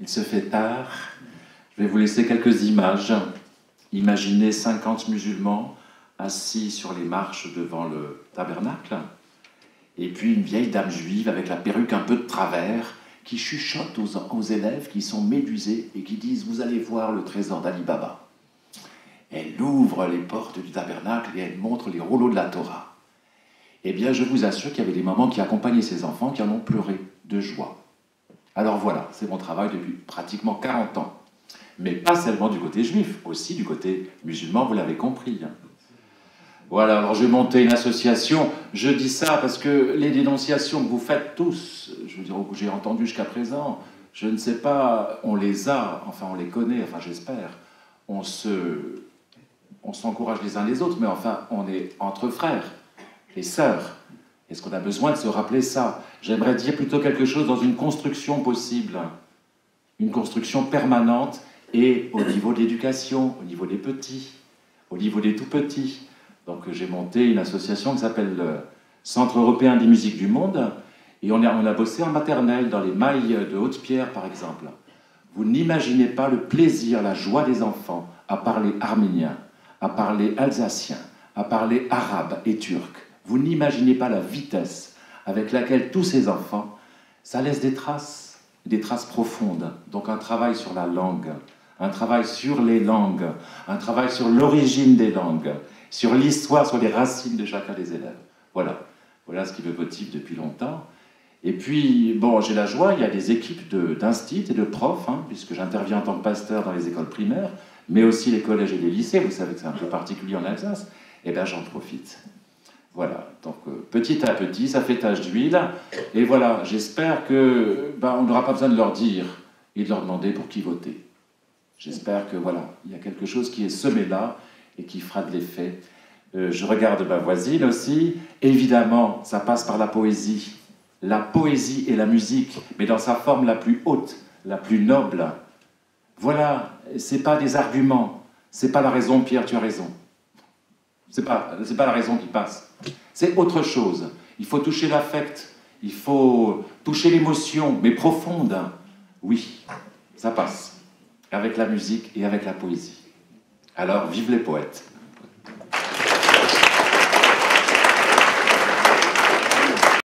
Il se fait tard. Je vais vous laisser quelques images. Imaginez 50 musulmans assis sur les marches devant le tabernacle. Et puis une vieille dame juive avec la perruque un peu de travers qui chuchote aux élèves qui sont médusés et qui disent « Vous allez voir le trésor d'Ali Baba ». Elle ouvre les portes du tabernacle et elle montre les rouleaux de la Torah. Eh bien, je vous assure qu'il y avait des mamans qui accompagnaient ces enfants qui en ont pleuré de joie. Alors voilà, c'est mon travail depuis pratiquement 40 ans. Mais pas seulement du côté juif, aussi du côté musulman, vous l'avez compris. Voilà, alors j'ai monté une association, je dis ça parce que les dénonciations que vous faites tous, je veux dire, que j'ai entendues jusqu'à présent, je ne sais pas, on les a, enfin on les connaît, enfin j'espère, on s'encourage les uns les autres, mais enfin on est entre frères et sœurs. Est-ce qu'on a besoin de se rappeler ça? J'aimerais dire plutôt quelque chose dans une construction possible, une construction permanente, et au niveau de l'éducation, au niveau des petits, au niveau des tout-petits. Donc j'ai monté une association qui s'appelle le Centre européen des musiques du monde, et on a bossé en maternelle, dans les mailles de Haute-Pierre par exemple. Vous n'imaginez pas le plaisir, la joie des enfants à parler arménien, à parler alsacien, à parler arabe et turc. Vous n'imaginez pas la vitesse avec laquelle tous ces enfants, ça laisse des traces profondes. Donc un travail sur la langue, un travail sur les langues, un travail sur l'origine des langues, sur l'histoire, sur les racines de chacun des élèves. Voilà, voilà ce qui me motive depuis longtemps. Et puis, bon, j'ai la joie, il y a des équipes d'instit et de profs, puisque j'interviens en tant que pasteur dans les écoles primaires, mais aussi les collèges et les lycées, vous savez que c'est un peu particulier en Alsace, et bien j'en profite. Voilà, donc petit à petit, ça fait tache d'huile, et voilà, j'espère que on n'aura pas besoin de leur dire et de leur demander pour qui voter. J'espère que voilà, il y a quelque chose qui est semé là et qui fera de l'effet. Je regarde ma voisine aussi, évidemment, ça passe par la poésie et la musique, mais dans sa forme la plus haute, la plus noble. Voilà, c'est pas des arguments, c'est pas la raison, Pierre, tu as raison. C'est pas la raison qui passe. C'est autre chose. Il faut toucher l'affect, il faut toucher l'émotion, mais profonde. Oui, ça passe. Avec la musique et avec la poésie. Alors, vive les poètes.